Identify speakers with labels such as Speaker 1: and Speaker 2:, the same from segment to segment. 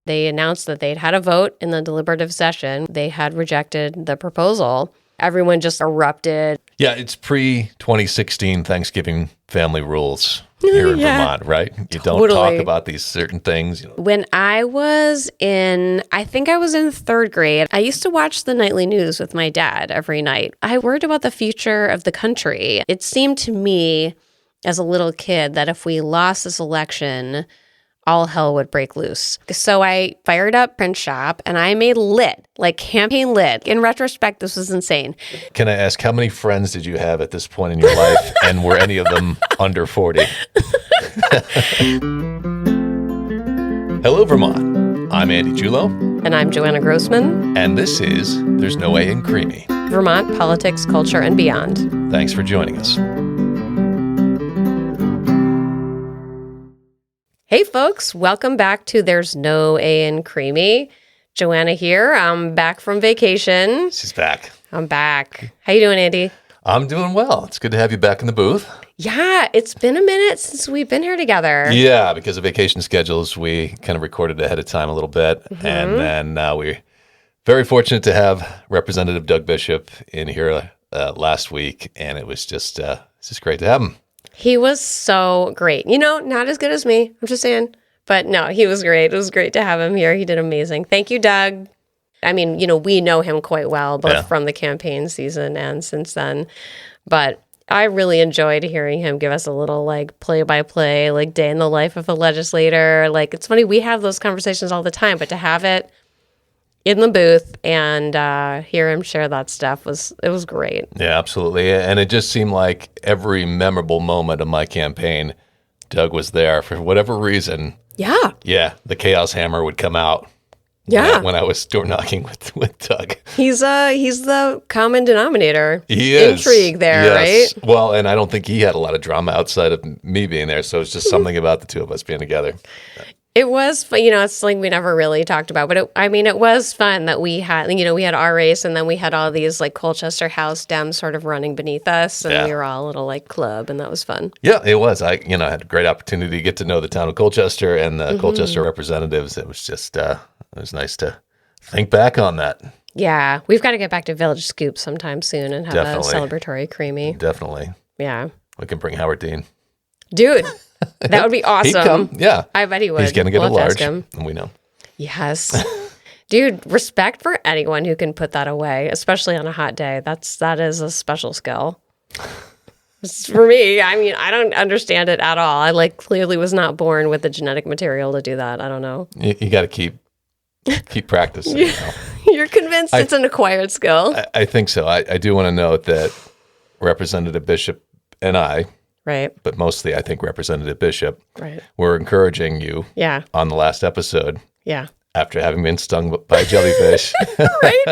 Speaker 1: They announced that they'd had a vote in the deliberative session. They had rejected the proposal. Everyone just erupted.
Speaker 2: Yeah, it's pre-2016 Thanksgiving family rules here in Vermont, right? You don't talk about these certain things.
Speaker 1: When I was I think I was in third grade, I used to watch the nightly news with my dad every night. I worried about the future of the country. It seemed to me as a little kid that if we lost this election, all hell would break loose. So I fired up print shop and I made lit, like campaign lit. In retrospect, this was insane.
Speaker 2: Can I ask, how many friends did you have at this point in your life? And were any of them under 40? Hello, Vermont. I'm Andy Julo.
Speaker 1: And I'm Joanna Grossman.
Speaker 2: And this is There's No Way in Creamy.
Speaker 1: Vermont, politics, culture, and beyond.
Speaker 2: Thanks for joining us.
Speaker 1: Hey folks, welcome back to There's No A in Creamy. Joanna here. I'm back from vacation.
Speaker 2: She's back.
Speaker 1: I'm back. How you doing, Andy?
Speaker 2: I'm doing well. It's good to have you back in the booth.
Speaker 1: Yeah, it's been a minute since we've been here together.
Speaker 2: Yeah, because of vacation schedules, we kind of recorded ahead of time a little bit. Mm-hmm. And then we're very fortunate to have Representative Doug Bishop in here last week. And it was just great to have him.
Speaker 1: He was so great. Not as good as me, I'm just saying. But no, he was great. It was great to have him here. He did amazing. Thank you, Doug. I mean, we know him quite well, both from the campaign season and since then. But I really enjoyed hearing him give us a little, play-by-play, day in the life of a legislator. It's funny, we have those conversations all the time, but to have it in the booth and hear him share that stuff was great.
Speaker 2: Yeah, absolutely. And it just seemed like every memorable moment of my campaign, Doug was there for whatever reason.
Speaker 1: Yeah.
Speaker 2: Yeah, the chaos hammer would come out.
Speaker 1: Yeah.
Speaker 2: When I was door knocking with Doug.
Speaker 1: He's the common denominator.
Speaker 2: He is.
Speaker 1: Intrigue there,
Speaker 2: yes.
Speaker 1: right?
Speaker 2: Well, and I don't think he had a lot of drama outside of me being there. So it's just something about the two of us being together.
Speaker 1: It was, it's something we never really talked about, but it was fun that we had our race and then we had all these Colchester House Dems sort of running beneath us and we were all a little club and that was fun.
Speaker 2: Yeah, it was. I had a great opportunity to get to know the town of Colchester and the Colchester representatives. It was just, it was nice to think back on that.
Speaker 1: Yeah, we've got to get back to Village Scoop sometime soon and have a celebratory creamy.
Speaker 2: Definitely.
Speaker 1: Yeah.
Speaker 2: We can bring Howard Dean.
Speaker 1: Dude. That would be awesome.
Speaker 2: He'd come, yeah.
Speaker 1: I bet he would.
Speaker 2: He's going to get a large,
Speaker 1: and
Speaker 2: we know.
Speaker 1: Yes. Dude, respect for anyone who can put that away, especially on a hot day. That is a special skill. For me, I don't understand it at all. I clearly was not born with the genetic material to do that. I don't know.
Speaker 2: You got to keep practicing.
Speaker 1: You're convinced it's an acquired skill?
Speaker 2: I think so. I do want to note that Representative Bishop and I,
Speaker 1: right,
Speaker 2: but mostly I think Representative Bishop,
Speaker 1: right,
Speaker 2: were encouraging you on the last episode, after having been stung by a jellyfish,
Speaker 1: right,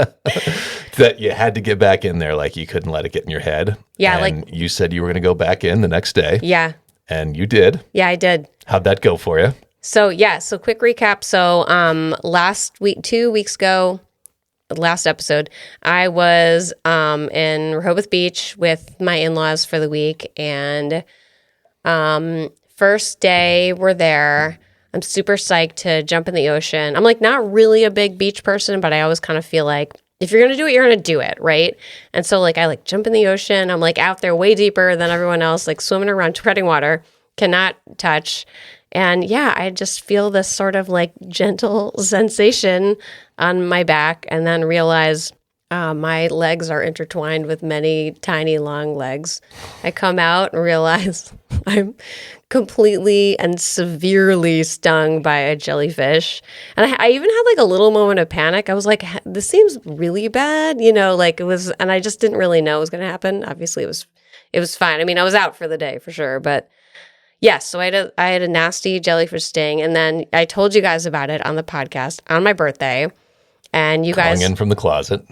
Speaker 2: that you had to get back in there, you couldn't let it get in your head. Yeah, and you said you were going to go back in the next day.
Speaker 1: Yeah.
Speaker 2: And you did.
Speaker 1: Yeah, I did.
Speaker 2: How'd that go for you?
Speaker 1: So quick recap. So last week, 2 weeks ago, last episode, I was in Rehoboth Beach with my in-laws for the week, and first day we're there. I'm super psyched to jump in the ocean. I'm not really a big beach person, but I always kind of feel like if you're gonna do it, you're gonna do it, right? And so I jump in the ocean. I'm out there way deeper than everyone else, swimming around, treading water, cannot touch. And I just feel this sort of gentle sensation on my back and then realize my legs are intertwined with many tiny long legs. I come out and realize I'm completely and severely stung by a jellyfish. And I even had a little moment of panic. I was like, this seems really bad, it was, and I just didn't really know it was going to happen. Obviously it was fine. I was out for the day for sure, but yes, so I had a nasty jellyfish sting, and then I told you guys about it on the podcast on my birthday, and you guys...
Speaker 2: Calling from the closet.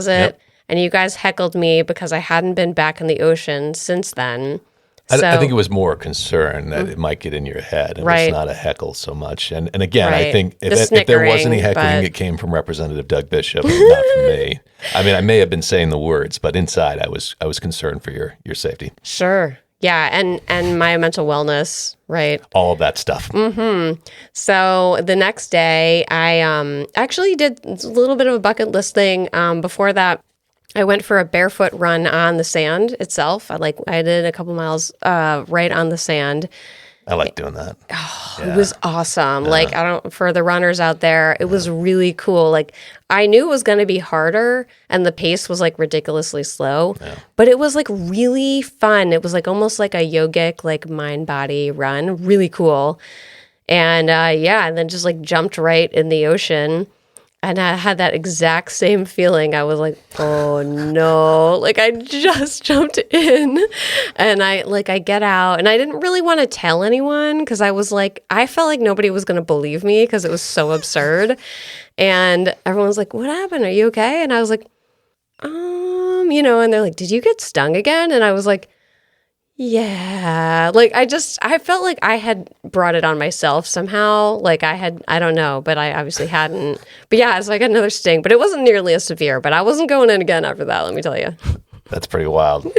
Speaker 1: Yep. And you guys heckled me because I hadn't been back in the ocean since then.
Speaker 2: I think it was more concern that it might get in your head, and it's not a heckle so much. And again, I think if there was any heckling, it came from Representative Doug Bishop, not from me. I may have been saying the words, but inside I was concerned for your safety.
Speaker 1: Sure. Yeah, and my mental wellness, right?
Speaker 2: All of that stuff.
Speaker 1: So the next day, I actually did a little bit of a bucket list thing. Before that, I went for a barefoot run on the sand itself. I did a couple miles right on the sand.
Speaker 2: I like doing that.
Speaker 1: It was awesome. Like, for the runners out there, it was really cool. Like, I knew it was going to be harder and the pace was like ridiculously slow, but it was like really fun. It was like almost like a yogic, like mind body run. Really cool. And and then just like jumped right in the ocean. And I had that exact same feeling. I was like, oh no, like I just jumped in and I get out and I didn't really want to tell anyone because I was like, I felt like nobody was going to believe me because it was so absurd. And everyone's like, what happened? Are you okay? And I was like, and they're like, did you get stung again? And I was like, yeah, like I felt like I had brought it on myself somehow. Like I don't know, but I obviously hadn't. But yeah, so I got another sting, but it wasn't nearly as severe. But I wasn't going in again after that, let me tell you.
Speaker 2: That's pretty wild.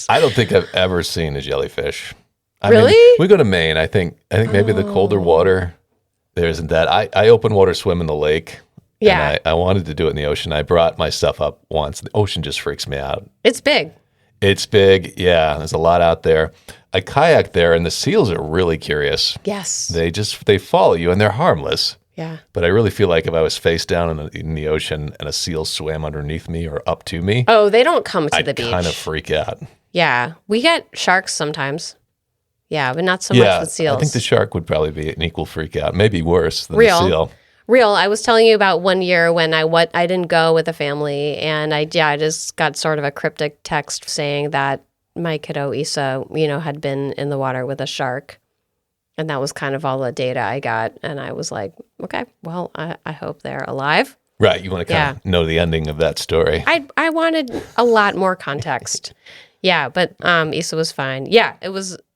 Speaker 2: I don't think I've ever seen a jellyfish.
Speaker 1: Really?
Speaker 2: We go to Maine. I think maybe the colder water, there isn't that. I open water swim in the lake.
Speaker 1: Yeah.
Speaker 2: And I wanted to do it in the ocean. I brought my stuff up once. The ocean just freaks me out.
Speaker 1: It's big.
Speaker 2: It's big. Yeah, there's a lot out there. I kayak there, and the seals are really curious.
Speaker 1: Yes.
Speaker 2: They follow you, and they're harmless.
Speaker 1: Yeah.
Speaker 2: But I really feel like if I was face down in the ocean and a seal swam underneath me or up to me,
Speaker 1: oh, they don't come to the beach.
Speaker 2: I'd kind of freak out.
Speaker 1: Yeah, we get sharks sometimes. Yeah, but not so much with seals.
Speaker 2: I think the shark would probably be an equal freak out, maybe worse than
Speaker 1: Real.
Speaker 2: the seal.
Speaker 1: Real. I was telling you about one year when I didn't go with a family, and I just got sort of a cryptic text saying that my kiddo Issa, had been in the water with a shark, and that was kind of all the data I got. And I was like, okay, well, I hope they're alive.
Speaker 2: Right. You want to kind of know the ending of that story.
Speaker 1: I wanted a lot more context. Yeah, but Issa was fine. Yeah,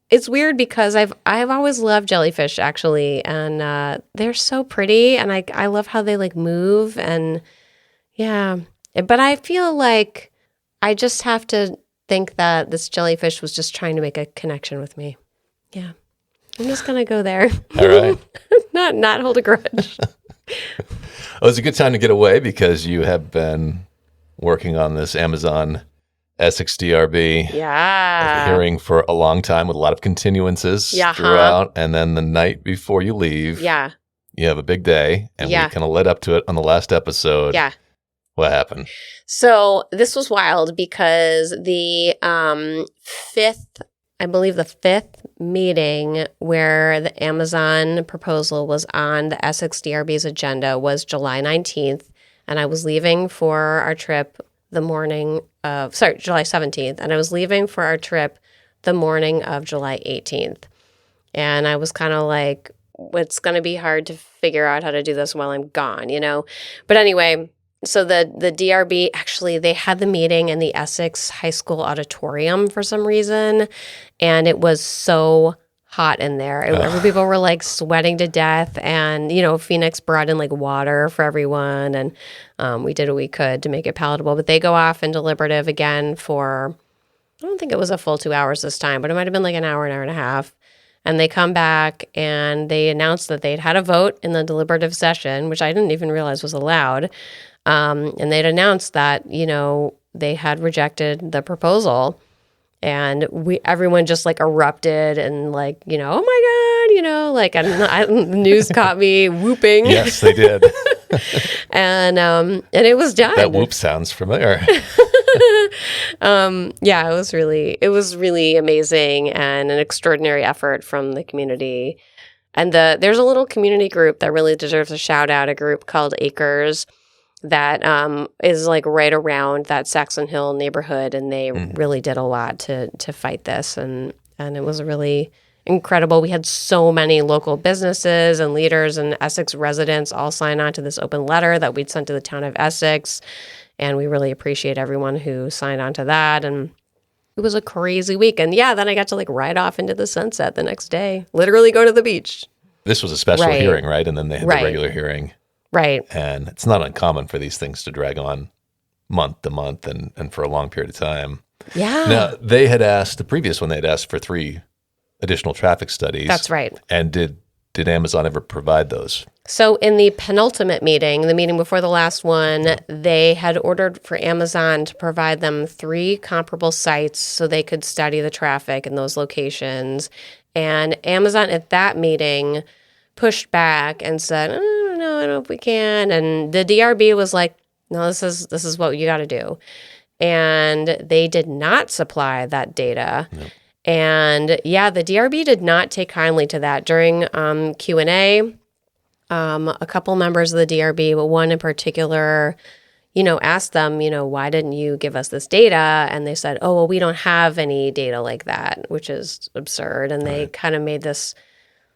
Speaker 1: It's weird because I've always loved jellyfish actually, and they're so pretty, and I love how they like move, and yeah. But I feel like I just have to think that this jellyfish was just trying to make a connection with me. Yeah, I'm just gonna go there.
Speaker 2: All right.
Speaker 1: not hold a grudge.
Speaker 2: It was a good time to get away because you have been working on this Amazon Essex DRB hearing for a long time with a lot of continuances throughout. And then the night before you leave, you have a big day. And we kind of led up to it on the last episode.
Speaker 1: Yeah.
Speaker 2: What happened?
Speaker 1: So this was wild because the fifth meeting where the Amazon proposal was on the Essex DRB's agenda was July 19th. And I was leaving for our trip July 17th. And I was leaving for our trip the morning of July 18th. And I was kind of like, it's going to be hard to figure out how to do this while I'm gone, But anyway, so the DRB, actually, they had the meeting in the Essex High School auditorium for some reason. And it was so hot in there. People were like sweating to death, and Phoenix brought in like water for everyone, and we did what we could to make it palatable. But they go off in deliberative again for, I don't think it was a full 2 hours this time, but it might have been like an hour and a half. And they come back and they announced that they'd had a vote in the deliberative session, which I didn't even realize was allowed. And they'd announced that they had rejected the proposal. And everyone just like erupted and like, oh my God, like the news caught me whooping.
Speaker 2: Yes, they did.
Speaker 1: and it was done.
Speaker 2: That whoop sounds familiar.
Speaker 1: Yeah, it was really amazing and an extraordinary effort from the community. And there's a little community group that really deserves a shout out, a group called Acres, that is like right around that Saxon Hill neighborhood, and they really did a lot to fight this, and it was really incredible. We had so many local businesses and leaders and Essex residents all sign on to this open letter that we'd sent to the town of Essex, and we really appreciate everyone who signed on to that. And it was a crazy week, and then I got to like ride off into the sunset the next day, literally go to the beach.
Speaker 2: This was a special hearing, right? And then they had the regular hearing.
Speaker 1: Right.
Speaker 2: And it's not uncommon for these things to drag on month to month and for a long period of time.
Speaker 1: Yeah.
Speaker 2: Now, the previous one, they had asked for 3 additional traffic studies.
Speaker 1: That's right.
Speaker 2: And did Amazon ever provide those?
Speaker 1: So in the penultimate meeting, the meeting before the last one, they had ordered for Amazon to provide them 3 comparable sites so they could study the traffic in those locations. And Amazon at that meeting pushed back and said, I don't know if we can. And the DRB was like, no, this is what you got to do. And they did not supply that data. Yep. And yeah, the DRB did not take kindly to that. During Q&A, a couple members of the DRB, but one in particular, asked them, why didn't you give us this data? And they said, oh, well, we don't have any data like that, which is absurd. And they kind of made this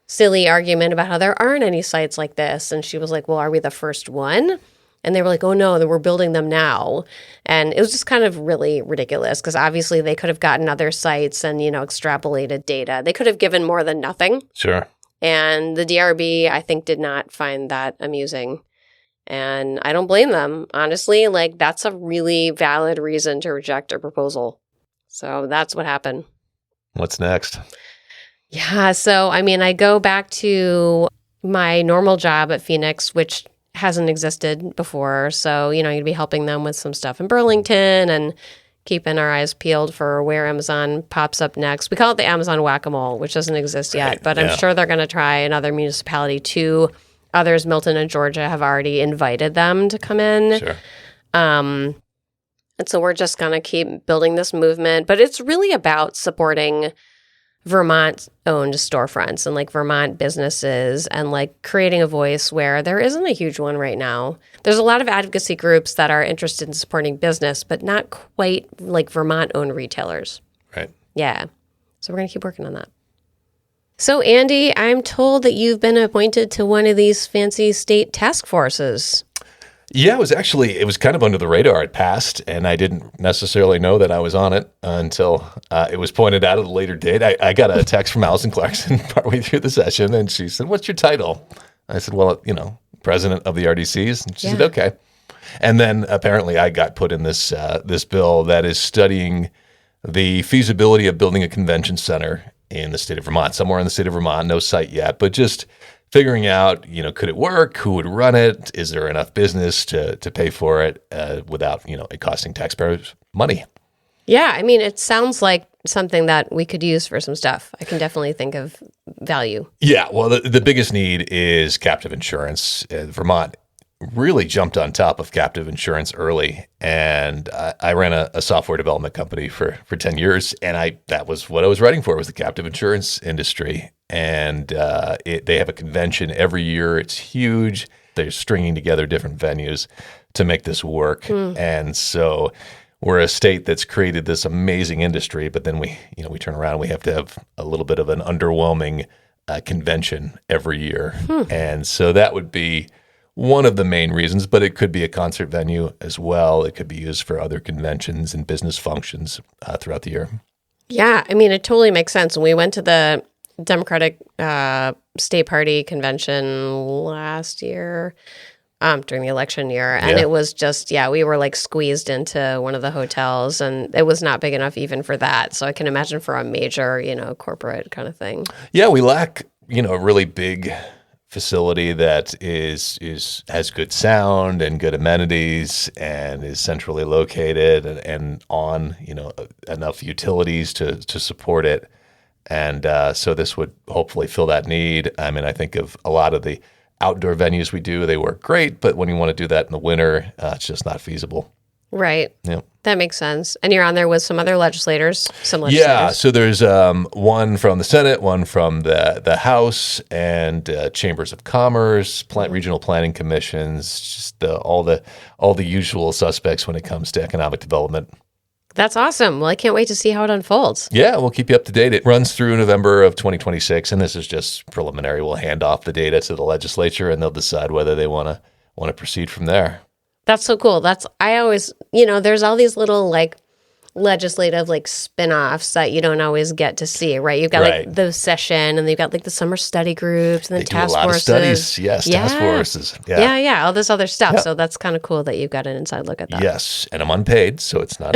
Speaker 1: silly argument about how there aren't any sites like this. And she was like, well, are we the first one? And they were like, oh, no, we're building them now. And it was just kind of really ridiculous because obviously they could have gotten other sites and, extrapolated data. They could have given more than nothing.
Speaker 2: Sure.
Speaker 1: And the DRB, I think, did not find that amusing. And I don't blame them. Honestly, that's a really valid reason to reject a proposal. So that's what happened.
Speaker 2: What's next?
Speaker 1: Yeah. So, I go back to my normal job at Phoenix, which hasn't existed before. So, I'm going to be helping them with some stuff in Burlington and keeping our eyes peeled for where Amazon pops up next. We call it the Amazon whack-a-mole, which doesn't exist yet, but I'm sure they're going to try another municipality too. Others, Milton and Georgia, have already invited them to come in.
Speaker 2: Sure.
Speaker 1: And so we're just going to keep building this movement. But it's really about supporting Vermont-owned storefronts and Vermont businesses and creating a voice where there isn't a huge one right now. There's a lot of advocacy groups that are interested in supporting business, but not quite like Vermont-owned retailers.
Speaker 2: Right.
Speaker 1: Yeah. So we're going to keep working on that. So, Andy, I'm told that you've been appointed to one of these fancy state task forces.
Speaker 2: Yeah, it was kind of under the radar. It passed, and I didn't necessarily know that I was on it until it was pointed out at a later date. I got a text from Allison Clarkson partway through the session, and she said, "What's your title?" I said, "Well, president of the RDCs." And she said, "Okay." And then apparently I got put in this bill that is studying the feasibility of building a convention center in the state of Vermont, somewhere in the state of Vermont, no site yet, but just figuring out, could it work? Who would run it? Is there enough business to pay for it without, it costing taxpayers money? Yeah,
Speaker 1: it sounds like something that we could use for some stuff. I can definitely think of value.
Speaker 2: Yeah, well, the biggest need is captive insurance. Vermont really jumped on top of captive insurance early, and I ran a software development company for 10 years, and that was what I was writing for, was the captive insurance industry. And they have a convention every year. It's huge. They're stringing together different venues to make this work. And so we're a state that's created this amazing industry, but then we turn around and we have to have a little bit of an underwhelming convention every year. And so that would be one of the main reasons, but it could be a concert venue as well. It could be used for other conventions and business functions throughout the year.
Speaker 1: Yeah, it totally makes sense. When we went to the Democratic State Party convention last year, during the election year, and it was just, we were squeezed into one of the hotels, and it was not big enough even for that. So I can imagine for a major, corporate kind of thing. Yeah,
Speaker 2: we lack, a really big facility that has good sound and good amenities and is centrally located and on, enough utilities to support it. And so this would hopefully fill that need. I think of a lot of the outdoor venues we do, they work great, but when you want to do that in the winter, it's just not feasible.
Speaker 1: Right.
Speaker 2: Yeah.
Speaker 1: That makes sense. And you're on there with some other legislators,
Speaker 2: Yeah, so there's one from the Senate, one from the House, and chambers of commerce, regional planning commissions, just all the usual suspects when it comes to economic development.
Speaker 1: That's awesome. Well, I can't wait to see how it unfolds.
Speaker 2: Yeah, we'll keep you up to date. It runs through November of 2026, and this is just preliminary. We'll hand off the data to the legislature, and they'll decide whether they want to proceed from there.
Speaker 1: That's so cool. I always, there's all these little legislative like spin-offs that you don't always get to see, right? You've got like the session, and you've got like the summer study groups and the task forces.
Speaker 2: Do a lot of studies. Yes, task forces.
Speaker 1: Yeah, all this other stuff. So that's kind of cool that you've got an inside look at that.
Speaker 2: Yes, and I'm unpaid, so it's not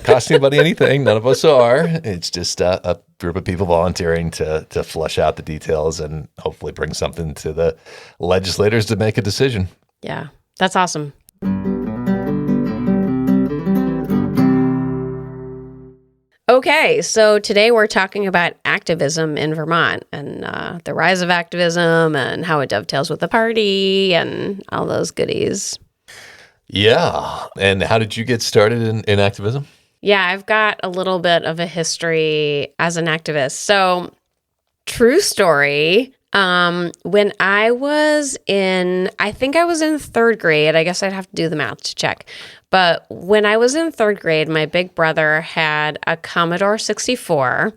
Speaker 2: costing anybody anything. None of us are. It's just a group of people volunteering to flesh out the details and hopefully bring something to the legislators to make a decision.
Speaker 1: Yeah, that's awesome. Okay, so today we're talking about activism in Vermont and the rise of activism and how it dovetails with the party and all those goodies.
Speaker 2: Yeah, and how did you get started in activism?
Speaker 1: Yeah, I've got a little bit of a history as an activist. So, true story, when I was I think I was in third grade. I guess I'd have to do the math to check. But when I was in third grade, my big brother had a Commodore 64.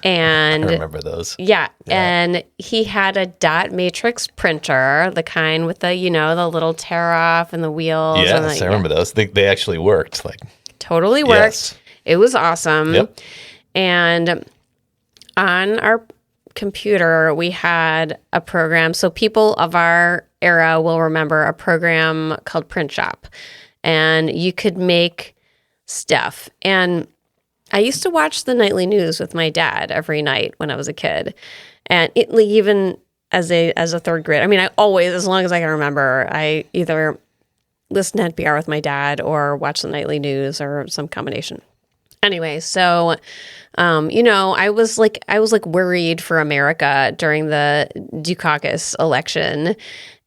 Speaker 1: And
Speaker 2: I remember those.
Speaker 1: Yeah. And he had a dot matrix printer, the kind with the, the little tear off and the wheels.
Speaker 2: Yes, I remember those. They actually worked.
Speaker 1: Totally worked.
Speaker 2: Yes.
Speaker 1: It was awesome.
Speaker 2: Yep.
Speaker 1: And on our computer, we had a program. So people of our era will remember a program called Print Shop. And you could make stuff. And I used to watch the nightly news with my dad every night when I was a kid. And even as a third grade, I mean, I always, as long as I can remember, I either listened to NPR with my dad or watched the nightly news or some combination. Anyway, so, I was worried for America during the Dukakis election.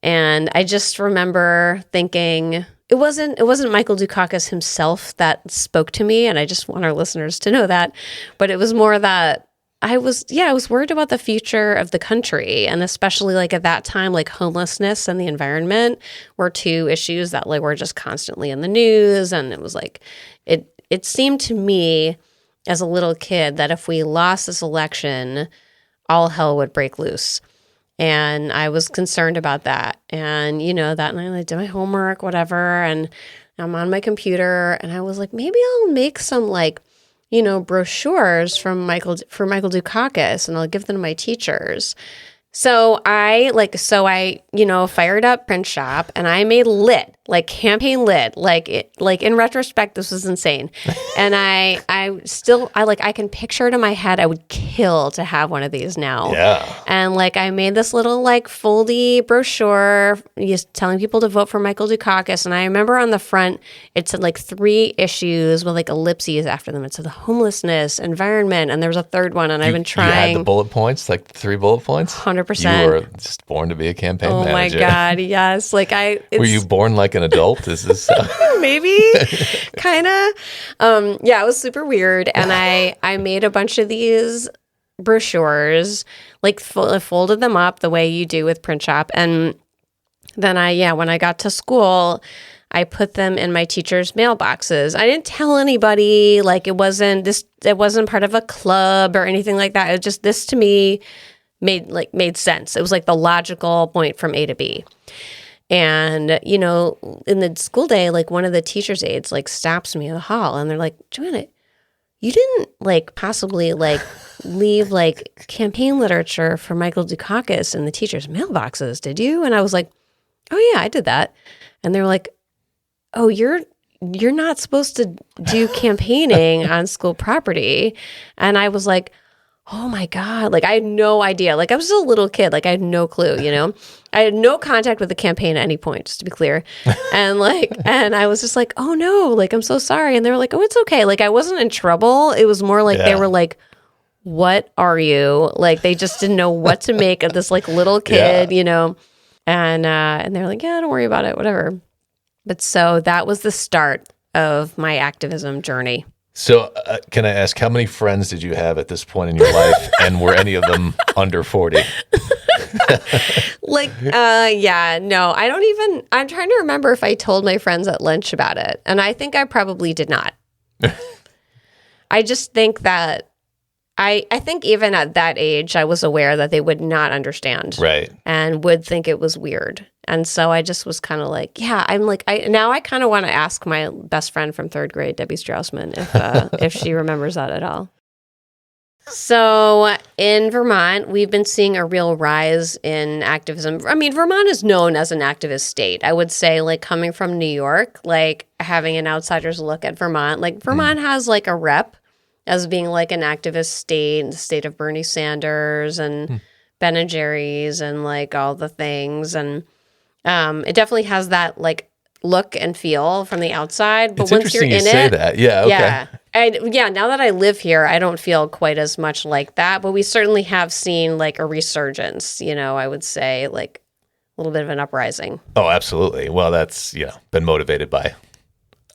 Speaker 1: And I just remember thinking, it wasn't Michael Dukakis himself that spoke to me, and I just want our listeners to know that. But it was more that I was worried about the future of the country, and especially at that time, homelessness and the environment were two issues that were just constantly in the news, and it was it seemed to me as a little kid that if we lost this election, all hell would break loose. And I was concerned about that. And, that night I did my homework, whatever, and I'm on my computer and I was like, maybe I'll make some brochures for Michael Dukakis and I'll give them to my teachers. So I fired up Print Shop and I made lit, campaign lit, in retrospect, this was insane. And I can picture it in my head. I would kill to have one of these now.
Speaker 2: Yeah.
Speaker 1: And I made this little foldy brochure just telling people to vote for Michael Dukakis. And I remember on the front, it said 3 issues with ellipses after them. It said the homelessness, environment, and there was a third one. And I've been trying.
Speaker 2: You had the bullet points, 3 bullet points?
Speaker 1: 100%.
Speaker 2: You were just born to be a campaign manager.
Speaker 1: Oh my God, yes.
Speaker 2: Were you born like an adult? Is this
Speaker 1: maybe? Kind of. Yeah, it was super weird. And I made a bunch of these brochures, folded them up the way you do with Print Shop. And then when I got to school, I put them in my teachers' mailboxes. I didn't tell anybody, it wasn't part of a club or anything like that. It just, this to me made sense. It was the logical point from A to B. And, in the school day, one of the teacher's aides stops me in the hall and they're like, Joanna, you didn't possibly leave campaign literature for Michael Dukakis in the teacher's mailboxes, did you? And I was like, oh yeah, I did that. And they were like, oh, you're not supposed to do campaigning on school property. And I was like, oh my God, I had no idea. I was just a little kid. I had no clue, I had no contact with the campaign at any point, just to be clear. And and I was just like, oh no, I'm so sorry. And they were like, oh, it's okay. I wasn't in trouble. It was more they were like, what are you? They just didn't know what to make of this little kid, and they're like, yeah, don't worry about it, whatever. But so that was the start of my activism journey.
Speaker 2: So can I ask, how many friends did you have at this point in your life? And were any of them under 40?
Speaker 1: No, I don't even, I'm trying to remember if I told my friends at lunch about it. And I think I probably did not. I just think that, I think even at that age, I was aware that they would not understand.
Speaker 2: Right.
Speaker 1: And would think it was weird. And so I just was kind of like, yeah, I'm like, I kind of want to ask my best friend from 3rd grade, Debbie Straussman, if she remembers that at all. So in Vermont, we've been seeing a real rise in activism. I mean, Vermont is known as an activist state. I would say, like, coming from New York, like having an outsider's look at Vermont, like Vermont has like a rep as being like an activist state, the state of Bernie Sanders and Ben and Jerry's and like all the things. And it definitely has that like look and feel from the outside. But
Speaker 2: It's
Speaker 1: once you're
Speaker 2: interesting
Speaker 1: in
Speaker 2: you say
Speaker 1: it,
Speaker 2: that. Yeah, okay.
Speaker 1: yeah, now that I live here, I don't feel quite as much like that, but we certainly have seen like a resurgence, I would say, like a little bit of an uprising.
Speaker 2: Oh, absolutely. Well, that's, been motivated by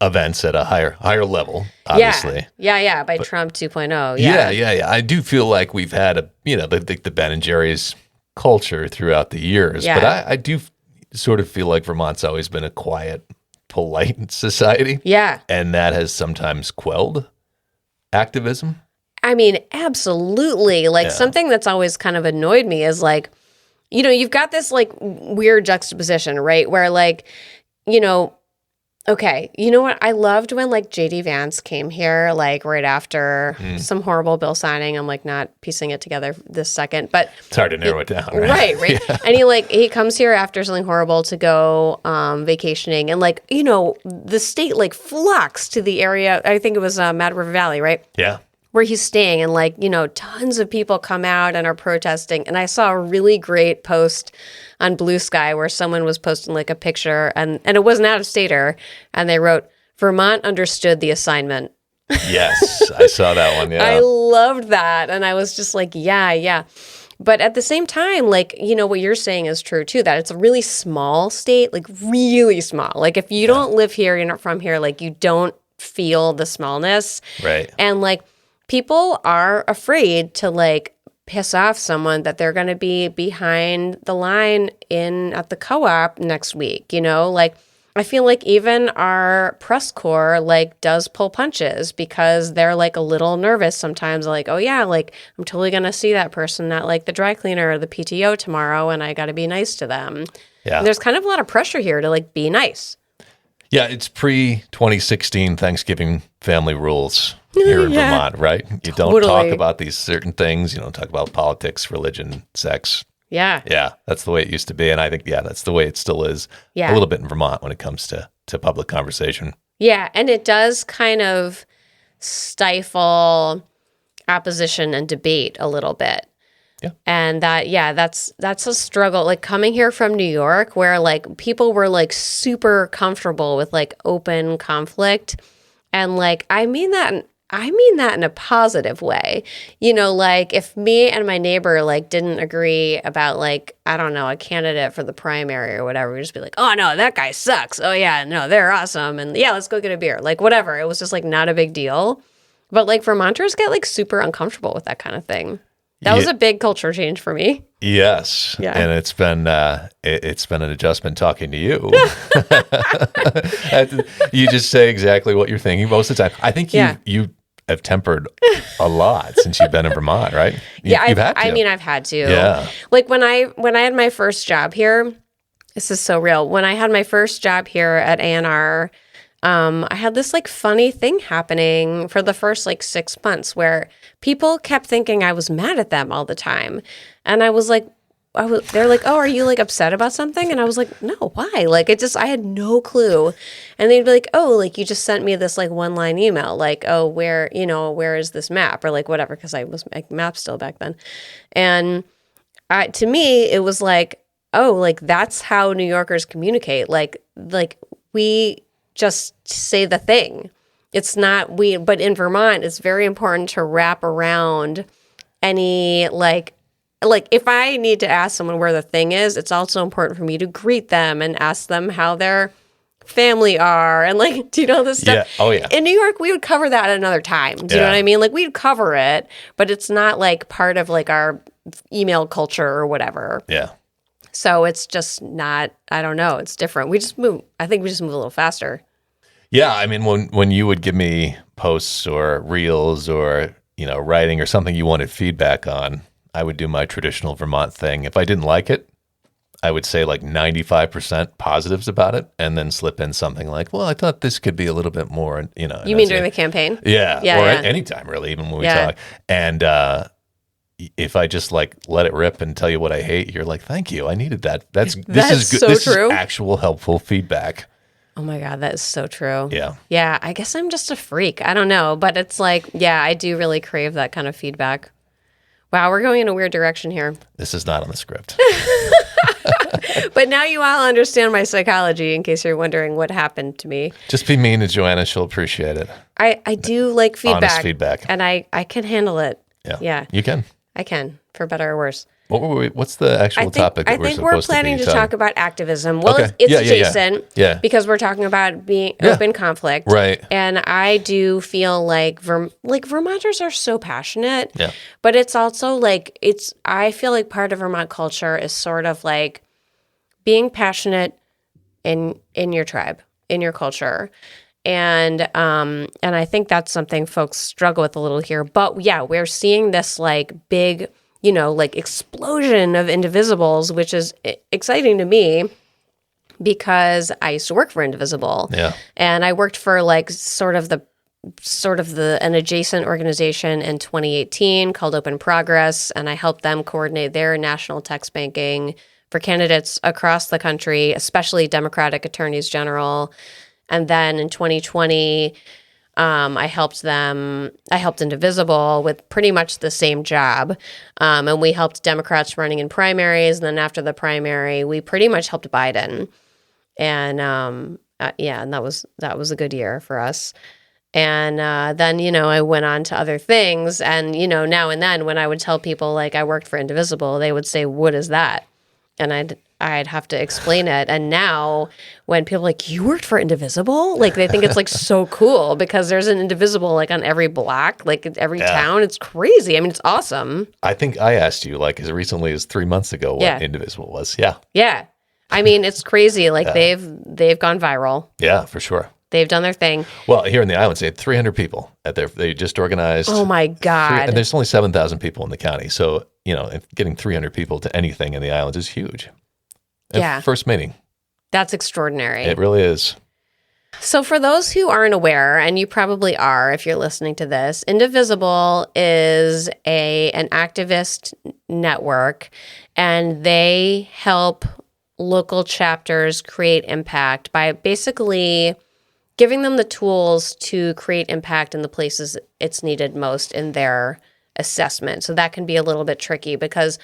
Speaker 2: events at a higher level, obviously.
Speaker 1: Yeah, by Trump 2.0.
Speaker 2: Yeah. I do feel like we've had the Ben and Jerry's culture throughout the years, but I do sort of feel like Vermont's always been a quiet, polite society.
Speaker 1: Yeah.
Speaker 2: And that has sometimes quelled activism.
Speaker 1: I mean, absolutely. Like something that's always kind of annoyed me is like, you've got this like weird juxtaposition, right? Where like, okay, you know what? I loved when like JD Vance came here, like right after some horrible bill signing. I'm like not piecing it together this second, but
Speaker 2: it's hard to narrow it down,
Speaker 1: right? Yeah. And he comes here after something horrible to go vacationing, and like the state like flocks to the area. I think it was Mad River Valley, right?
Speaker 2: Yeah.
Speaker 1: Where he's staying, and like tons of people come out and are protesting. And I saw a really great post on Blue Sky where someone was posting like a picture, and it was an out-of-stater, and they wrote, "Vermont understood the assignment."
Speaker 2: Yes, I saw that one. Yeah,
Speaker 1: I loved that, and I was just like, yeah. But at the same time, like what you're saying is true too. That it's a really small state, like really small. Like if you don't live here, you're not from here, like you don't feel the smallness,
Speaker 2: right?
Speaker 1: And like people are afraid to like piss off someone that they're going to be behind the line at the co-op next week, like I feel like even our press corps like does pull punches because they're like a little nervous sometimes, like, oh yeah, like I'm totally going to see that person at like the dry cleaner or the PTO tomorrow and I got to be nice to them.
Speaker 2: Yeah.
Speaker 1: And there's kind of a lot of pressure here to like be nice.
Speaker 2: Yeah, it's pre-2016 Thanksgiving family rules here in Vermont, right? You don't talk about these certain things. You don't talk about politics, religion, sex.
Speaker 1: Yeah.
Speaker 2: Yeah, that's the way it used to be. And I think, that's the way it still is a little bit in Vermont when it comes to public conversation. Yeah,
Speaker 1: and it does kind of stifle opposition and debate a little bit.
Speaker 2: Yeah.
Speaker 1: And that's a struggle. Like coming here from New York where like people were like super comfortable with like open conflict. And like, I mean that in a positive way. Like if me and my neighbor like didn't agree about like, I don't know, a candidate for the primary or whatever, we'd just be like, oh no, that guy sucks. Oh yeah, no, they're awesome. And yeah, let's go get a beer. Like whatever. It was just like not a big deal. But like Vermonters get like super uncomfortable with that kind of thing. That was a big culture change for me.
Speaker 2: Yes.
Speaker 1: Yeah.
Speaker 2: And it's been an adjustment talking to you. You just say exactly what you're thinking most of the time. I think you have tempered a lot since you've been in Vermont, right? You've had to.
Speaker 1: I've had to.
Speaker 2: Yeah.
Speaker 1: Like when I had my first job here, this is so real. When I had my first job here at A&R, I had this like funny thing happening for the first like 6 months where people kept thinking I was mad at them all the time. And I was like, they're like, oh, are you like upset about something? And I was like, no, why? Like I had no clue. And they'd be like, oh, like you just sent me this like 1-line email, like, oh, where is this map or like whatever. Cause I was making maps still back then. And to me, it was like, oh, like that's how New Yorkers communicate. Like we just say the thing. It's not but in Vermont, it's very important to wrap around any like if I need to ask someone where the thing is, it's also important for me to greet them and ask them how their family are. And like, do you know this stuff?
Speaker 2: Yeah. Oh yeah.
Speaker 1: In New York, we would cover that another time. Do you know what I mean? Like we'd cover it, but it's not like part of like our email culture or whatever.
Speaker 2: Yeah.
Speaker 1: So it's just not, I don't know. It's different. I think we just move a little faster.
Speaker 2: Yeah, I mean, when you would give me posts or reels or, writing or something you wanted feedback on, I would do my traditional Vermont thing. If I didn't like it, I would say like 95% positives about it, and then slip in something like, well, I thought this could be a little bit more, you know.
Speaker 1: You mean during the campaign?
Speaker 2: Yeah.
Speaker 1: Yeah,
Speaker 2: Or
Speaker 1: yeah.
Speaker 2: anytime, really, even when we talk. And if I just like let it rip and tell you what I hate, you're like, thank you. I needed that. This is good.
Speaker 1: So
Speaker 2: This
Speaker 1: true.
Speaker 2: is actual helpful feedback.
Speaker 1: Oh my God, that is so true.
Speaker 2: Yeah.
Speaker 1: Yeah, I guess I'm just a freak. I don't know, but it's like, yeah, I do really crave that kind of feedback. Wow, we're going in a weird direction here.
Speaker 2: This is not on the script.
Speaker 1: But now you all understand my psychology in case you're wondering what happened to me.
Speaker 2: Just be mean to Joanna. She'll appreciate it.
Speaker 1: I do like feedback.
Speaker 2: Honest feedback.
Speaker 1: And I can handle it.
Speaker 2: Yeah. You can.
Speaker 1: I can, for better or worse.
Speaker 2: What's the actual topic that
Speaker 1: I think we're planning to talk about activism. Well,
Speaker 2: Okay.
Speaker 1: it's
Speaker 2: Yeah.
Speaker 1: adjacent because we're talking about being open conflict.
Speaker 2: Right.
Speaker 1: And I do feel like Vermonters are so passionate.
Speaker 2: Yeah.
Speaker 1: But it's also like I feel like part of Vermont culture is sort of like being passionate in your tribe, in your culture. And I think that's something folks struggle with a little here. But yeah, we're seeing this like big, you know, like explosion of Indivisibles, which is exciting to me because I used to work for Indivisible.
Speaker 2: Yeah.
Speaker 1: And I worked for like sort of an adjacent organization in 2018 called Open Progress, and I helped them coordinate their national text banking for candidates across the country, especially Democratic attorneys general. And then in 2020, I helped Indivisible with pretty much the same job. And we helped Democrats running in primaries. And then after the primary, we pretty much helped Biden. And and that was a good year for us. And then, you know, I went on to other things. And, you know, now and then when I would tell people like I worked for Indivisible, they would say, what is that? And I'd have to explain it. And now when people are like, you worked for Indivisible? Like they think it's like so cool because there's an Indivisible like on every block, like in every town. It's crazy. I mean, it's awesome.
Speaker 2: I think I asked you like as recently as 3 months ago what Indivisible was. Yeah.
Speaker 1: Yeah. I mean, it's crazy. Like they've gone viral.
Speaker 2: Yeah, for sure.
Speaker 1: They've done their thing.
Speaker 2: Well, here in the islands, they had 300 people they just organized.
Speaker 1: Oh my God.
Speaker 2: And there's only 7,000 people in the county. So, you know, getting 300 people to anything in the islands is huge. And first meeting.
Speaker 1: That's extraordinary.
Speaker 2: It really is.
Speaker 1: So for those who aren't aware, and you probably are if you're listening to this, Indivisible is an activist network, and they help local chapters create impact by basically giving them the tools to create impact in the places it's needed most in their assessment. So that can be a little bit tricky because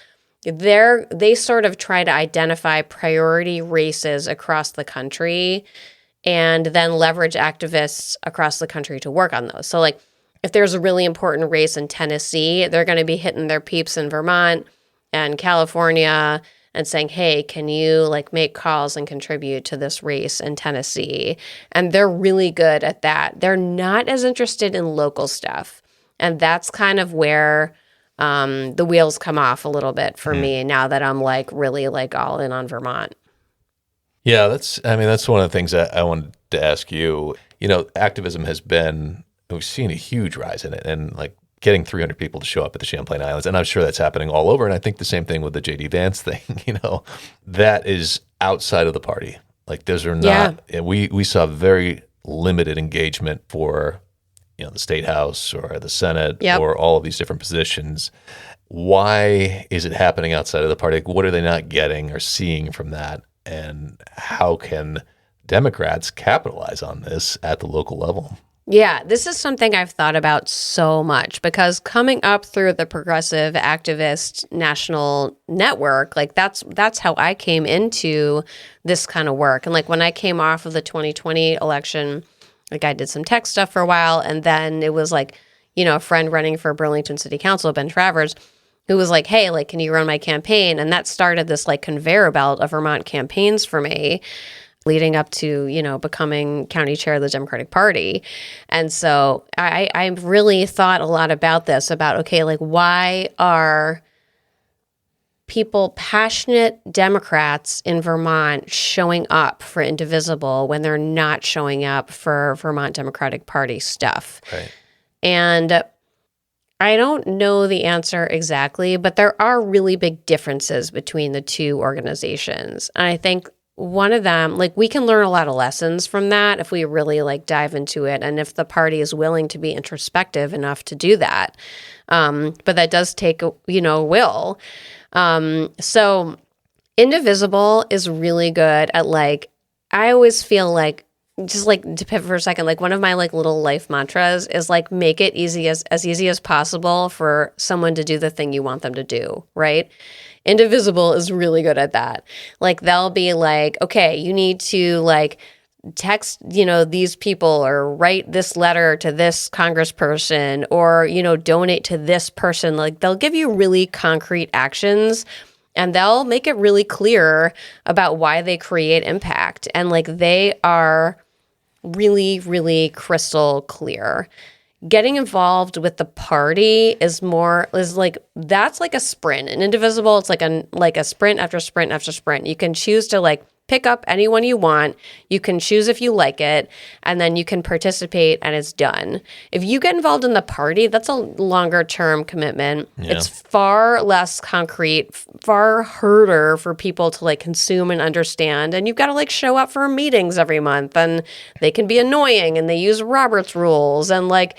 Speaker 1: they sort of try to identify priority races across the country and then leverage activists across the country to work on those. So like if there's a really important race in Tennessee, they're going to be hitting their peeps in Vermont and California and saying, hey, can you like make calls and contribute to this race in Tennessee? And they're really good at that. They're not as interested in local stuff. And that's kind of where the wheels come off a little bit for me now that I'm like really like all in on Vermont.
Speaker 2: Yeah, that's one of the things that I wanted to ask you. You know, activism we've seen a huge rise in it, and like getting 300 people to show up at the Champlain Islands. And I'm sure that's happening all over. And I think the same thing with the J.D. Vance thing, you know, that is outside of the party. Like those are not, we saw very limited engagement for, you know, the State House or the Senate or all of these different positions. Why is it happening outside of the party? Like, what are they not getting or seeing from that? And how can Democrats capitalize on this at the local level?
Speaker 1: Yeah, this is something I've thought about so much because coming up through the Progressive Activist National Network, like that's how I came into this kind of work. And like when I came off of the 2020 election, like I did some tech stuff for a while, and then it was like, you know, a friend running for Burlington City Council, Ben Travers, who was like, hey, like, can you run my campaign? And that started this like conveyor belt of Vermont campaigns for me, leading up to, you know, becoming county chair of the Democratic Party. And so I really thought a lot about this, about, okay, like why are passionate Democrats in Vermont showing up for Indivisible when they're not showing up for Vermont Democratic Party stuff?
Speaker 2: Right.
Speaker 1: And I don't know the answer exactly, but there are really big differences between the two organizations. And I think one of them, like, we can learn a lot of lessons from that if we really like dive into it, and if the party is willing to be introspective enough to do that. But that does take, will. So Indivisible is really good at, like, I always feel like, just like to pivot for a second, like one of my like little life mantras is like, make it as easy as possible for someone to do the thing you want them to do, right? Indivisible is really good at that. Like, they'll be like, okay, you need to like text, these people, or write this letter to this congressperson, or, donate to this person. Like, they'll give you really concrete actions, and they'll make it really clear about why they create impact. And like, they are really, really crystal clear. Getting involved with the party is like, that's like a sprint. And Indivisible, it's like a sprint after sprint after sprint. You can choose to like pick up anyone you want. You can choose if you like it, and then you can participate, and it's done. If you get involved in the party, that's a longer term commitment. Yeah. It's far less concrete, far harder for people to like consume and understand. And you've got to like show up for meetings every month, and they can be annoying, and they use Robert's rules, and like,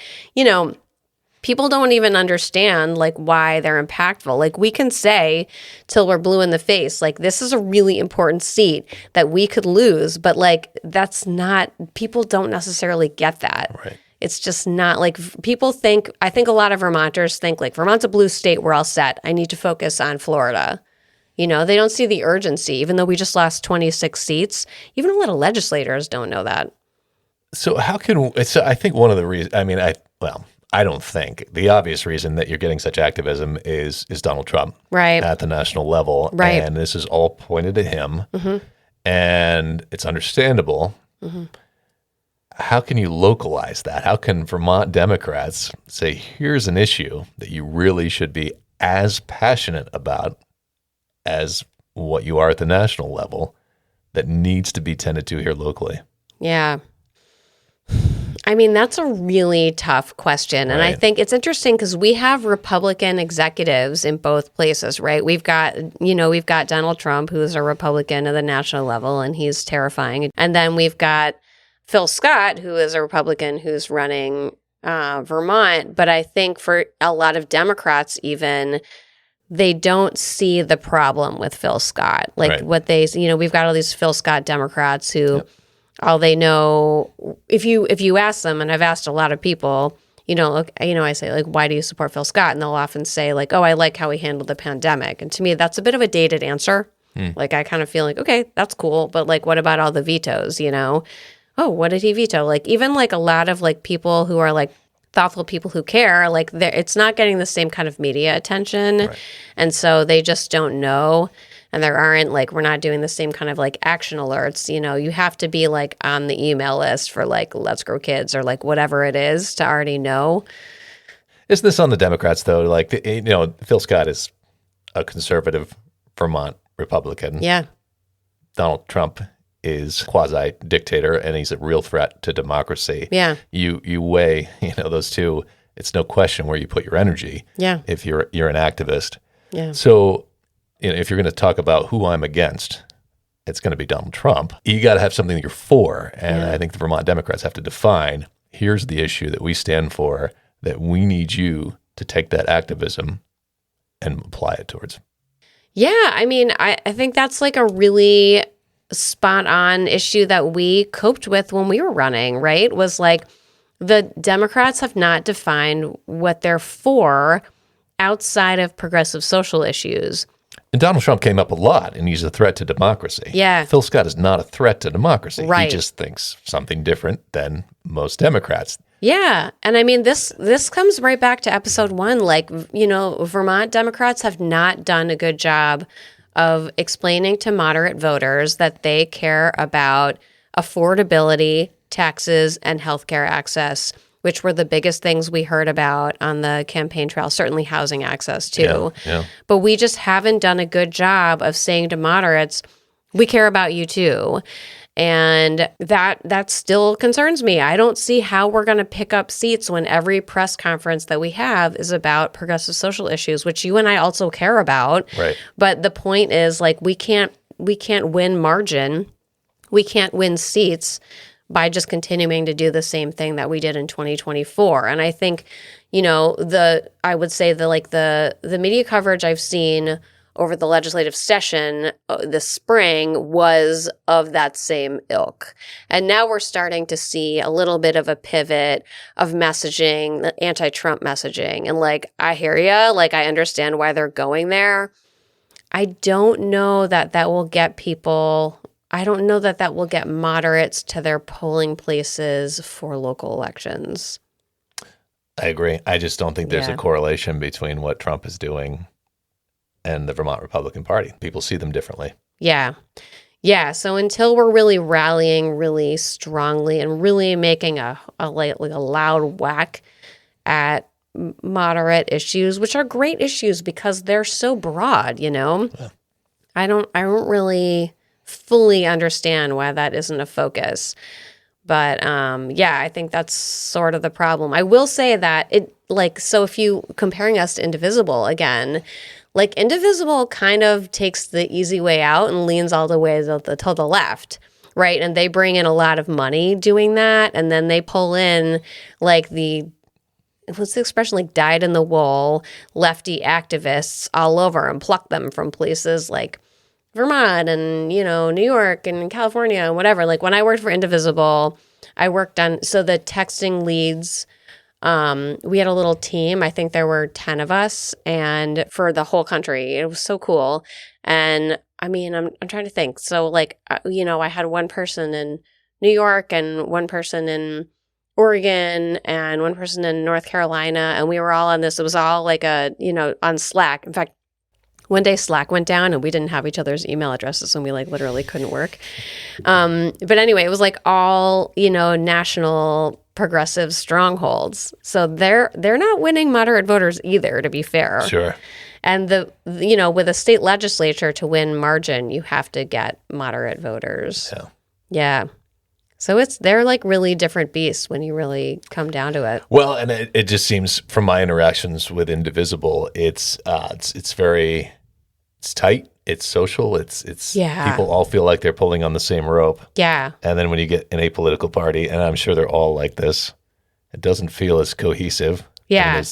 Speaker 1: people don't even understand like why they're impactful. Like, we can say till we're blue in the face, like, this is a really important seat that we could lose, but like, that's not, people don't necessarily get that.
Speaker 2: Right.
Speaker 1: It's just not like, people think, I think a lot of Vermonters think like, Vermont's a blue state, we're all set. I need to focus on Florida. They don't see the urgency, even though we just lost 26 seats. Even a lot of legislators don't know that.
Speaker 2: So I think one of the reasons, I don't think the obvious reason that you're getting such activism is Donald Trump,
Speaker 1: right,
Speaker 2: at the national level,
Speaker 1: right,
Speaker 2: and this is all pointed at him, and it's understandable. How can you localize that? How can Vermont Democrats say, here's an issue that you really should be as passionate about as what you are at the national level that needs to be tended to here locally?
Speaker 1: Yeah. I mean, that's a really tough question. And I think it's interesting because we have Republican executives in both places, right? We've got Donald Trump, who's a Republican at the national level, and he's terrifying. And then we've got Phil Scott, who is a Republican who's running Vermont. But I think for a lot of Democrats, even, they don't see the problem with Phil Scott. Like, what they, we've got all these Phil Scott Democrats who... Yep. All they know, if you ask them, and I've asked a lot of people, I say, like, why do you support Phil Scott? And they'll often say, like, oh, I like how he handled the pandemic. And to me, that's a bit of a dated answer. Like, I kind of feel like, okay, that's cool. But like, what about all the vetoes, Oh, what did he veto? Like, even like a lot of like people who are like thoughtful people who care, like, it's not getting the same kind of media attention. Right. And so they just don't know. And there aren't, like, we're not doing the same kind of, like, action alerts. You have to be, like, on the email list for, like, Let's Grow Kids or, like, whatever it is to already know.
Speaker 2: Isn't this on the Democrats, though? Like, Phil Scott is a conservative Vermont Republican.
Speaker 1: Yeah.
Speaker 2: Donald Trump is quasi-dictator, and he's a real threat to democracy.
Speaker 1: Yeah.
Speaker 2: You weigh, those two. It's no question where you put your energy.
Speaker 1: Yeah.
Speaker 2: If you're an activist.
Speaker 1: Yeah.
Speaker 2: So... if you're going to talk about who I'm against, it's going to be Donald Trump. You got to have something that you're for. And I think the Vermont Democrats have to define, here's the issue that we stand for, that we need you to take that activism and apply it towards.
Speaker 1: Yeah. I mean, I think that's like a really spot on issue that we coped with when we were running, right? Was like, the Democrats have not defined what they're for outside of progressive social issues.
Speaker 2: And Donald Trump came up a lot, and he's a threat to democracy.
Speaker 1: Yeah.
Speaker 2: Phil Scott is not a threat to democracy.
Speaker 1: Right.
Speaker 2: He just thinks something different than most Democrats.
Speaker 1: Yeah. And I mean, this comes right back to episode 1. Like, Vermont Democrats have not done a good job of explaining to moderate voters that they care about affordability, taxes, and healthcare access, which were the biggest things we heard about on the campaign trail, certainly housing access too.
Speaker 2: Yeah.
Speaker 1: But we just haven't done a good job of saying to moderates, we care about you too. And that still concerns me. I don't see how we're going to pick up seats when every press conference that we have is about progressive social issues, which you and I also care about.
Speaker 2: Right.
Speaker 1: But the point is, like, we can't win margin. We can't win seats by just continuing to do the same thing that we did in 2024. And I think, I would say the media coverage I've seen over the legislative session this spring was of that same ilk. And now we're starting to see a little bit of a pivot of messaging, anti-Trump messaging. And like, I hear ya, like, I understand why they're going there. I don't know that will get people, I don't know that will get moderates to their polling places for local elections.
Speaker 2: I agree. I just don't think there's a correlation between what Trump is doing and the Vermont Republican Party. People see them differently. Yeah.
Speaker 1: So until we're really rallying really strongly and really making a loud whack at moderate issues, which are great issues because they're so broad, Yeah. I don't really fully understand why that isn't a focus. But I think that's sort of the problem. I will say that so if you comparing us to Indivisible again, like, Indivisible kind of takes the easy way out and leans all the way to the left, right? And they bring in a lot of money doing that, and then they pull in, like, what's the expression, like, dyed-in-the-wool lefty activists all over and pluck them from places like Vermont and, New York and California and whatever. Like, when I worked for Indivisible, I worked on, so the texting leads, we had a little team. I think there were 10 of us, and for the whole country. It was so cool. And I mean, I'm trying to think. So like, I had one person in New York and one person in Oregon and one person in North Carolina. And we were all on this. It was all like on Slack. In fact, one day Slack went down and we didn't have each other's email addresses and we like literally couldn't work. But anyway, it was like all, national progressive strongholds. So they're not winning moderate voters either, to be fair.
Speaker 2: Sure.
Speaker 1: And with a state legislature to win margin, you have to get moderate voters. Yeah. So they're like really different beasts when you really come down to it.
Speaker 2: Well, and it just seems from my interactions with Indivisible, it's tight, it's social, it's people all feel like they're pulling on the same rope.
Speaker 1: Yeah.
Speaker 2: And then when you get an apolitical party, and I'm sure they're all like this, it doesn't feel as cohesive.
Speaker 1: Yeah.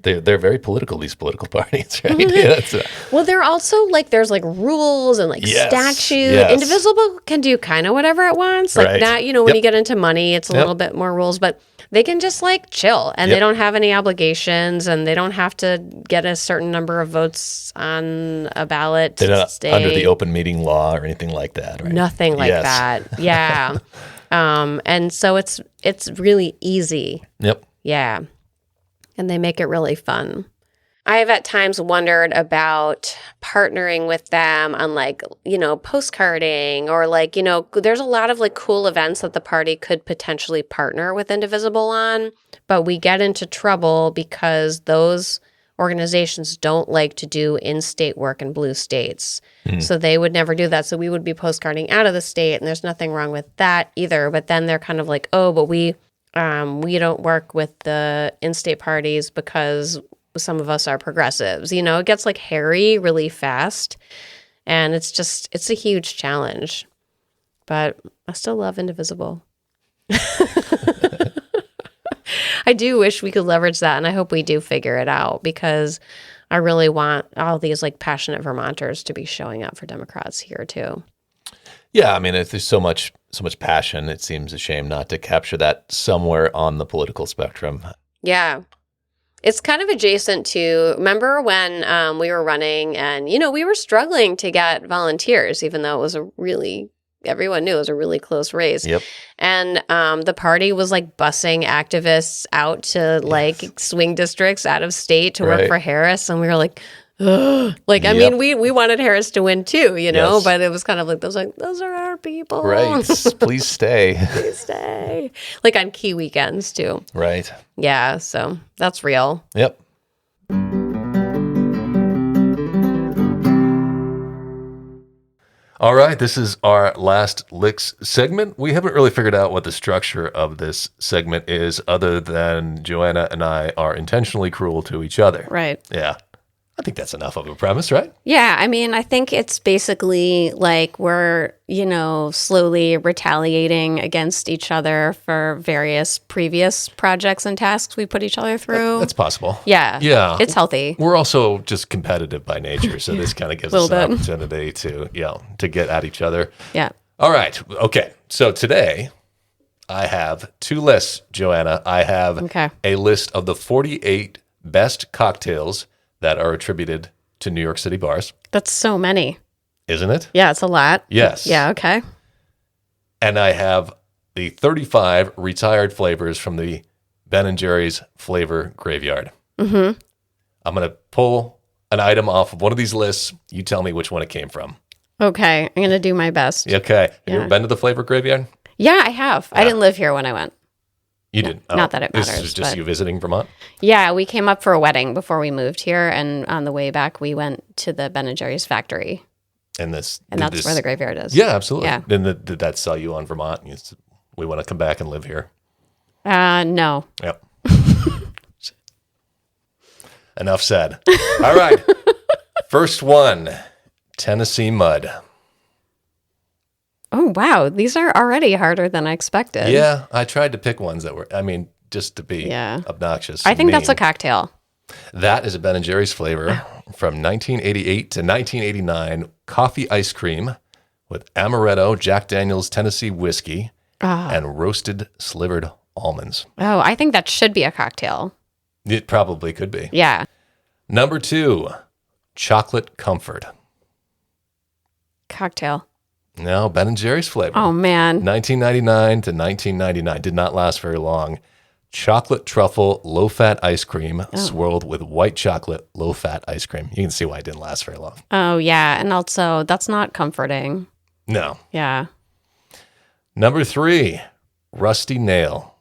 Speaker 2: They're very political, these political parties, right?
Speaker 1: Well, they're also like, there's like rules and like statutes.
Speaker 2: Yes.
Speaker 1: Indivisible can do kind of whatever it wants. Like that, when you get into money, it's a little bit more rules, but they can just like chill and they don't have any obligations and they don't have to get a certain number of votes on a ballot.
Speaker 2: They're not under the open meeting law or anything like that, right?
Speaker 1: Nothing like that. Yeah. And so it's really easy.
Speaker 2: Yep.
Speaker 1: Yeah. And they make it really fun. I have at times wondered about partnering with them on like, postcarding or like, there's a lot of like cool events that the party could potentially partner with Indivisible on, but we get into trouble because those organizations don't like to do in-state work in blue states. So they would never do that. So we would be postcarding out of the state and there's nothing wrong with that either. But then they're kind of like, oh, but we don't work with the in-state parties because some of us are progressives. It gets like hairy really fast and it's a huge challenge, but I still love Indivisible. I do wish we could leverage that, and I hope we do figure it out because I really want all these like passionate Vermonters to be showing up for Democrats here too.
Speaker 2: Yeah, I mean, if there's so much passion, it seems a shame not to capture that somewhere on the political spectrum.
Speaker 1: Yeah. It's kind of adjacent to, remember when we were running and, we were struggling to get volunteers, even though it was everyone knew it was a really close race.
Speaker 2: Yep.
Speaker 1: And the party was like busing activists out to like swing districts out of state to work for Harris. And we were like, ugh. Like, I mean, we wanted Harris to win too, but it was kind of like, those are our people.
Speaker 2: Right. Please stay.
Speaker 1: Please stay. Like on key weekends too.
Speaker 2: Right.
Speaker 1: Yeah. So that's real.
Speaker 2: Yep. All right, this is our last licks segment. We haven't really figured out what the structure of this segment is, other than Joanna and I are intentionally cruel to each other.
Speaker 1: Right.
Speaker 2: Yeah. I think that's enough of a premise, right?
Speaker 1: Yeah, I mean, I think it's basically like we're, slowly retaliating against each other for various previous projects and tasks we put each other through.
Speaker 2: That's possible.
Speaker 1: Yeah.
Speaker 2: Yeah.
Speaker 1: It's healthy.
Speaker 2: We're also just competitive by nature, so this kind of gives us an opportunity to get at each other.
Speaker 1: Yeah.
Speaker 2: All right. Okay. So today I have two lists, Joanna. I have a list of the 48 best cocktails that are attributed to New York City bars.
Speaker 1: That's so many.
Speaker 2: Isn't it?
Speaker 1: Yeah, it's a lot.
Speaker 2: Yes.
Speaker 1: Yeah, okay.
Speaker 2: And I have the 35 retired flavors from the Ben & Jerry's flavor graveyard. Mm-hmm. I'm going to pull an item off of one of these lists. You tell me which one it came from.
Speaker 1: Okay, I'm going to do my best.
Speaker 2: Okay. Have you ever been to the flavor graveyard?
Speaker 1: Yeah, I have. Yeah. I didn't live here when I went.
Speaker 2: You didn't? Oh,
Speaker 1: not that it matters.
Speaker 2: This is just you visiting Vermont?
Speaker 1: Yeah, we came up for a wedding before we moved here, and on the way back, we went to the Ben & Jerry's factory.
Speaker 2: And
Speaker 1: that's where the graveyard is.
Speaker 2: Yeah, absolutely.
Speaker 1: Yeah.
Speaker 2: Then did that sell you on Vermont? You said, we want to come back and live here?
Speaker 1: No.
Speaker 2: Yep. Enough said. All right. First one, Tennessee Mud.
Speaker 1: Oh, wow. These are already harder than I expected.
Speaker 2: Yeah, I tried to pick ones that were, just to be obnoxious.
Speaker 1: I think that's a cocktail.
Speaker 2: That is a Ben & Jerry's flavor from 1988 to 1989, coffee ice cream with amaretto, Jack Daniel's Tennessee whiskey, and roasted slivered almonds.
Speaker 1: Oh, I think that should be a cocktail.
Speaker 2: It probably could be.
Speaker 1: Yeah.
Speaker 2: Number 2, chocolate comfort.
Speaker 1: Cocktail.
Speaker 2: No, Ben & Jerry's flavor.
Speaker 1: Oh, man.
Speaker 2: 1999 to 1999. Did not last very long. Chocolate truffle low-fat ice cream swirled with white chocolate low-fat ice cream. You can see why it didn't last very long.
Speaker 1: Oh, yeah. And also, that's not comforting.
Speaker 2: No.
Speaker 1: Yeah.
Speaker 2: Number 3, rusty nail.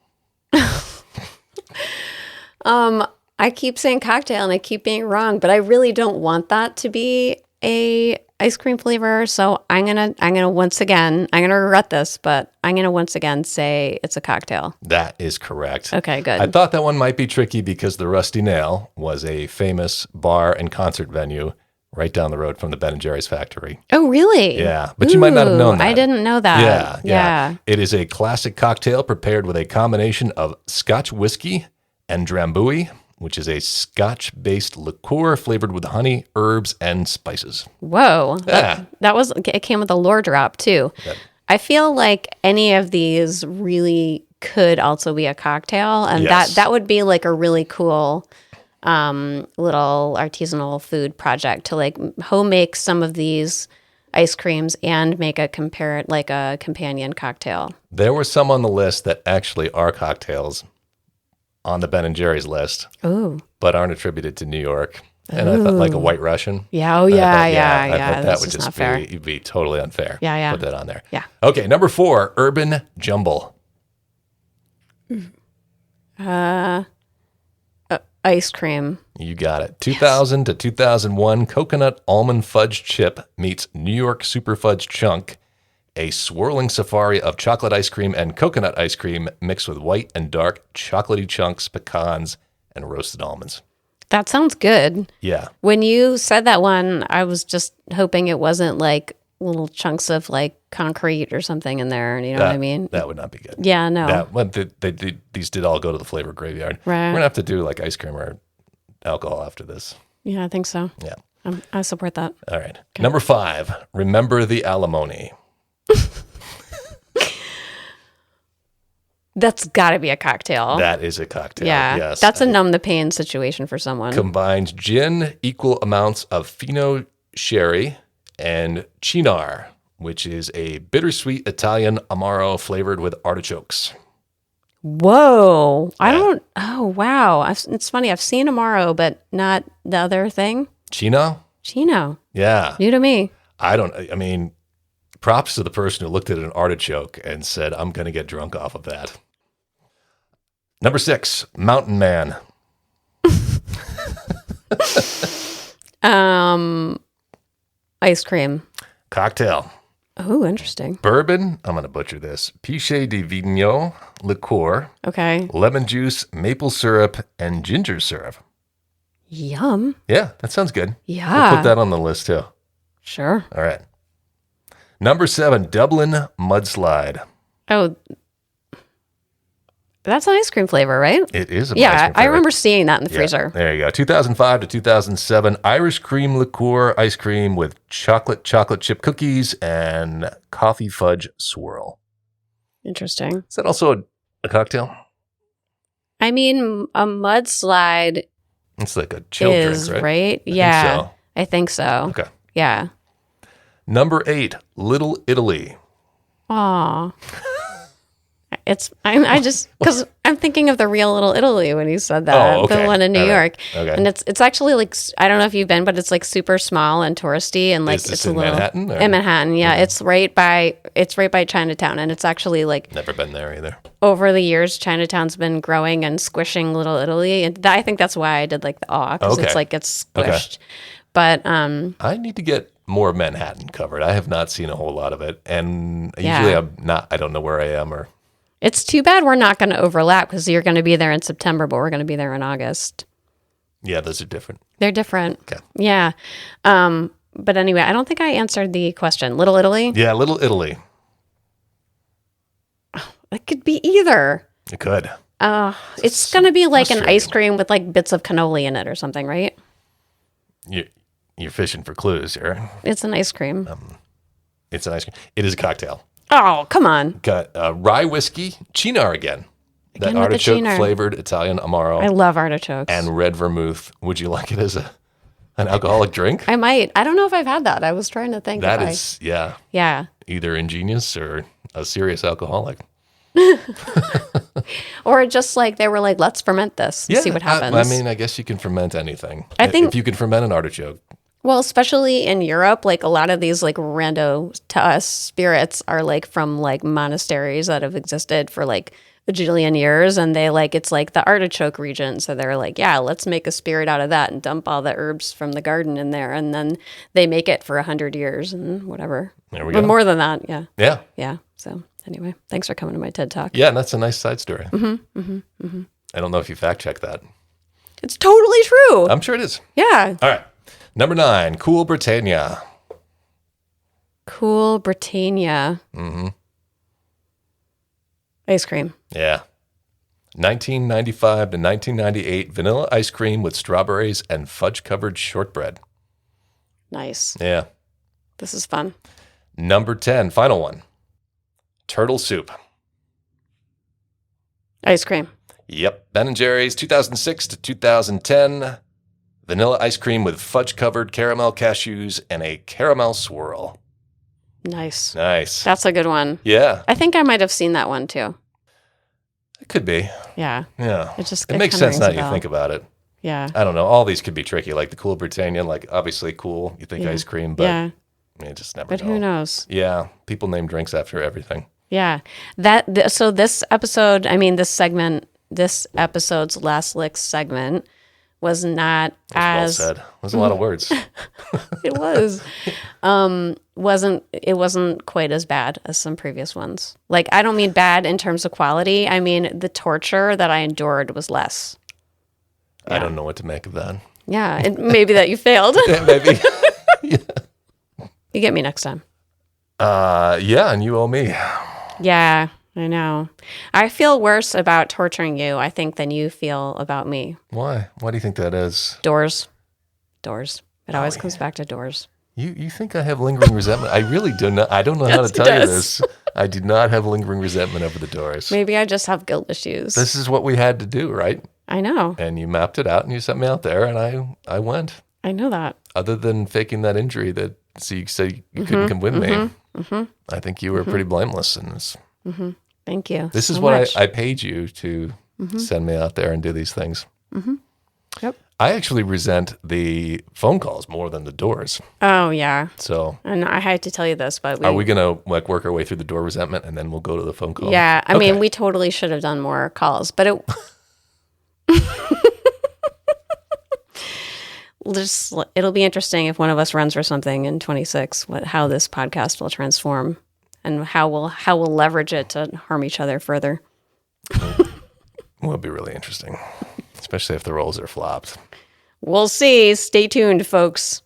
Speaker 1: I keep saying cocktail and I keep being wrong, but I really don't want that to be a ice cream flavor. So I'm gonna once again, I'm gonna regret this, but I'm gonna once again say it's a cocktail.
Speaker 2: That is correct.
Speaker 1: Okay, good.
Speaker 2: I thought that one might be tricky because the Rusty Nail was a famous bar and concert venue right down the road from the Ben & Jerry's factory.
Speaker 1: Oh, really?
Speaker 2: Yeah, but you might not have known that.
Speaker 1: I didn't know that.
Speaker 2: Yeah. It is a classic cocktail prepared with a combination of Scotch whiskey and Drambuie, which is a Scotch-based liqueur flavored with honey, herbs, and spices.
Speaker 1: Whoa. It came with a lore drop, too. Yep. I feel like any of these really could also be a cocktail, and that would be like a really cool little artisanal food project to like home make some of these ice creams and make a companion cocktail.
Speaker 2: There were some on the list that actually are cocktails on the Ben & Jerry's list, but aren't attributed to New York. And I thought like a White Russian.
Speaker 1: Yeah,
Speaker 2: I thought that would
Speaker 1: just
Speaker 2: be totally unfair.
Speaker 1: Yeah.
Speaker 2: Put that on there.
Speaker 1: Yeah.
Speaker 2: Okay, number 4, Urban Jumble.
Speaker 1: Ice cream.
Speaker 2: You got it. 2000 to 2001, coconut almond fudge chip meets New York super fudge chunk. A swirling safari of chocolate ice cream and coconut ice cream mixed with white and dark chocolatey chunks, pecans, and roasted almonds.
Speaker 1: That sounds good.
Speaker 2: Yeah.
Speaker 1: When you said that one, I was just hoping it wasn't like little chunks of like concrete or something in there. You know what I mean?
Speaker 2: That would not be good.
Speaker 1: Yeah, no.
Speaker 2: These did all go to the flavor graveyard.
Speaker 1: Right.
Speaker 2: We're going to have to do like ice cream or alcohol after this.
Speaker 1: Yeah, I think so.
Speaker 2: Yeah.
Speaker 1: I support that.
Speaker 2: All right. Okay. Number 5, Remember the Alimony.
Speaker 1: That's got to be a cocktail.
Speaker 2: That is a cocktail.
Speaker 1: Yeah.
Speaker 2: Yes.
Speaker 1: That's a numb the pain situation for someone.
Speaker 2: Combines gin, equal amounts of Fino sherry, and Cynar, which is a bittersweet Italian Amaro flavored with artichokes.
Speaker 1: Whoa. Yeah. Oh, wow. It's funny. I've seen Amaro, but not the other thing.
Speaker 2: Chino? Yeah.
Speaker 1: New to me.
Speaker 2: Props to the person who looked at an artichoke and said, I'm going to get drunk off of that. Number 6, Mountain Man.
Speaker 1: Ice cream.
Speaker 2: Cocktail.
Speaker 1: Oh, interesting.
Speaker 2: Bourbon, I'm going to butcher this, Piche de Vigno liqueur,
Speaker 1: Okay.
Speaker 2: lemon juice, maple syrup, and ginger syrup.
Speaker 1: Yum.
Speaker 2: Yeah, that sounds good.
Speaker 1: Yeah.
Speaker 2: We'll put that on the list too.
Speaker 1: Sure.
Speaker 2: All right. Number 7, Dublin Mudslide.
Speaker 1: Oh, that's an ice cream flavor, right?
Speaker 2: It is a
Speaker 1: Yeah,
Speaker 2: ice cream
Speaker 1: I
Speaker 2: flavor.
Speaker 1: remember seeing that in the
Speaker 2: Yeah,
Speaker 1: freezer.
Speaker 2: there you go. 2005 to 2007, Irish cream liqueur ice cream with chocolate chip cookies and coffee fudge swirl.
Speaker 1: Interesting.
Speaker 2: Is that also a cocktail?
Speaker 1: I mean, a mudslide
Speaker 2: It's like a chill
Speaker 1: is,
Speaker 2: drink,
Speaker 1: right?
Speaker 2: I
Speaker 1: Yeah,
Speaker 2: think so.
Speaker 1: I think so.
Speaker 2: Okay.
Speaker 1: Yeah.
Speaker 2: Number 8, Little Italy.
Speaker 1: Aw. I just, because I'm thinking of the real Little Italy when you said that,
Speaker 2: Oh, okay.
Speaker 1: the one in New
Speaker 2: All right.
Speaker 1: York.
Speaker 2: Okay.
Speaker 1: And it's actually like, I don't know if you've been, but it's like super small and touristy and like
Speaker 2: Is this
Speaker 1: it's a
Speaker 2: in
Speaker 1: little
Speaker 2: Manhattan, or?
Speaker 1: in Manhattan. Yeah, it's right by Chinatown, and it's actually like
Speaker 2: Never been there either.
Speaker 1: over the years, Chinatown's been growing and squishing Little Italy, and I think that's why I did like the awe because
Speaker 2: Okay.
Speaker 1: it's like it's
Speaker 2: Okay.
Speaker 1: squished. But
Speaker 2: I need to get more of Manhattan covered. I have not seen a whole lot of it, and
Speaker 1: Yeah.
Speaker 2: usually I don't know where I am or.
Speaker 1: it's too bad we're not going to overlap because you're going to be there in September, but we're going to be there in August.
Speaker 2: Yeah, those are different.
Speaker 1: They're different.
Speaker 2: Okay.
Speaker 1: Yeah. But anyway, I don't think I answered the question. Little Italy?
Speaker 2: Yeah, Little Italy.
Speaker 1: It could be either.
Speaker 2: It could.
Speaker 1: It's going to be like an
Speaker 2: frustrating.
Speaker 1: ice cream with like bits of cannoli in it or something, right?
Speaker 2: You're fishing for clues here.
Speaker 1: It's an ice cream.
Speaker 2: It's an ice cream. It is a cocktail.
Speaker 1: Oh, come on.
Speaker 2: Got rye whiskey, Cynar again.
Speaker 1: Again
Speaker 2: That
Speaker 1: with the
Speaker 2: artichoke
Speaker 1: Cynar.
Speaker 2: flavored Italian Amaro
Speaker 1: I love artichokes.
Speaker 2: and red vermouth. Would you like it as an alcoholic drink?
Speaker 1: I might. I don't know if I've had that. I was trying to think.
Speaker 2: That
Speaker 1: if
Speaker 2: is, yeah,
Speaker 1: Yeah.
Speaker 2: either ingenious or a serious alcoholic.
Speaker 1: Or just like they were like, let's ferment this and see what happens.
Speaker 2: I mean, I guess you can ferment anything.
Speaker 1: I think-
Speaker 2: if you can ferment an artichoke.
Speaker 1: Well, especially in Europe, like a lot of these like rando to us spirits are like from like monasteries that have existed for like a bajillion years, and they like it's like the artichoke region. So they're like, yeah, let's make a spirit out of that and dump all the herbs from the garden in there, and then they make it for 100 years and whatever.
Speaker 2: There we
Speaker 1: But
Speaker 2: go.
Speaker 1: more than that, yeah,
Speaker 2: Yeah.
Speaker 1: yeah. So anyway, thanks for coming to my TED Talk.
Speaker 2: Yeah, and that's a nice side story. I don't know if you fact check that.
Speaker 1: It's totally true.
Speaker 2: I'm sure it is.
Speaker 1: Yeah.
Speaker 2: All right. Number 9, Cool Britannia.
Speaker 1: Cool Britannia. Ice cream.
Speaker 2: Yeah. 1995 to 1998, vanilla ice cream with strawberries and fudge-covered shortbread.
Speaker 1: Nice.
Speaker 2: Yeah.
Speaker 1: This is fun.
Speaker 2: Number 10, final one. Turtle soup.
Speaker 1: Ice cream.
Speaker 2: Yep. Ben & Jerry's 2006 to 2010. Vanilla ice cream with fudge-covered caramel cashews and a caramel swirl.
Speaker 1: Nice.
Speaker 2: Nice.
Speaker 1: That's a good one.
Speaker 2: Yeah.
Speaker 1: I think I might have seen that one too.
Speaker 2: It could be.
Speaker 1: Yeah.
Speaker 2: Yeah.
Speaker 1: It
Speaker 2: makes
Speaker 1: kinda
Speaker 2: sense now
Speaker 1: rings a
Speaker 2: that you
Speaker 1: bell.
Speaker 2: think about it.
Speaker 1: Yeah.
Speaker 2: I don't know. All these could be tricky. Like the Cool Britannia, like obviously cool. You think
Speaker 1: Yeah.
Speaker 2: ice cream, but
Speaker 1: Yeah.
Speaker 2: you just never
Speaker 1: But
Speaker 2: know.
Speaker 1: who knows?
Speaker 2: Yeah. People name drinks after everything.
Speaker 1: Yeah. So this episode, I mean, this episode's Last Licks segment was not
Speaker 2: That's
Speaker 1: as
Speaker 2: well said. There's a lot of words.
Speaker 1: it was wasn't quite as bad as some previous ones. Like, I don't mean bad in terms of quality. I mean the torture that I endured was less.
Speaker 2: I don't know what to make of that.
Speaker 1: Yeah, and maybe that you failed.
Speaker 2: Yeah, maybe.
Speaker 1: You get me next time.
Speaker 2: Yeah, and you owe me.
Speaker 1: Yeah, I know. I feel worse about torturing you, I think, than you feel about me.
Speaker 2: Why? Why do you think that is?
Speaker 1: Doors. It always comes back to doors.
Speaker 2: You think I have lingering resentment? I really do not. I don't know how to
Speaker 1: Yes, he
Speaker 2: tell you
Speaker 1: does.
Speaker 2: this. I do not have lingering resentment over the Doors.
Speaker 1: Maybe I just have guilt issues.
Speaker 2: This is what we had to do, right?
Speaker 1: I know.
Speaker 2: And you mapped it out and you sent me out there and I went.
Speaker 1: I know that.
Speaker 2: Other than faking that injury that you said you couldn't come with me, I think you were pretty blameless in this.
Speaker 1: Thank you.
Speaker 2: This is
Speaker 1: so
Speaker 2: what
Speaker 1: much.
Speaker 2: I paid you to send me out there and do these things.
Speaker 1: Yep.
Speaker 2: I actually resent the phone calls more than the doors.
Speaker 1: Oh, yeah.
Speaker 2: So
Speaker 1: And I had to tell you this, but
Speaker 2: are we going to like work our way through the door resentment and then we'll go to the phone call?
Speaker 1: Yeah, I
Speaker 2: Okay.
Speaker 1: mean, we totally should have done more calls, but it
Speaker 3: it'll be interesting if one of us runs for something in 26, how this podcast will transform and how we'll leverage it to harm each other further.
Speaker 4: Will be really interesting, especially if the roles are flopped.
Speaker 3: We'll see. Stay tuned, folks.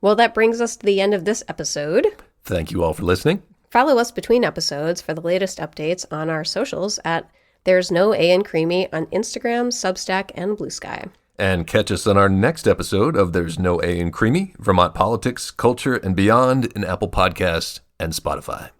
Speaker 1: Well, that brings us to the end of this episode.
Speaker 4: Thank you all for listening.
Speaker 1: Follow us between episodes for the latest updates on our socials at There's No A in Creamy on Instagram, Substack, and Blue Sky.
Speaker 4: And catch us on our next episode of There's No A in Creamy, Vermont Politics, Culture, and Beyond in Apple Podcasts and Spotify.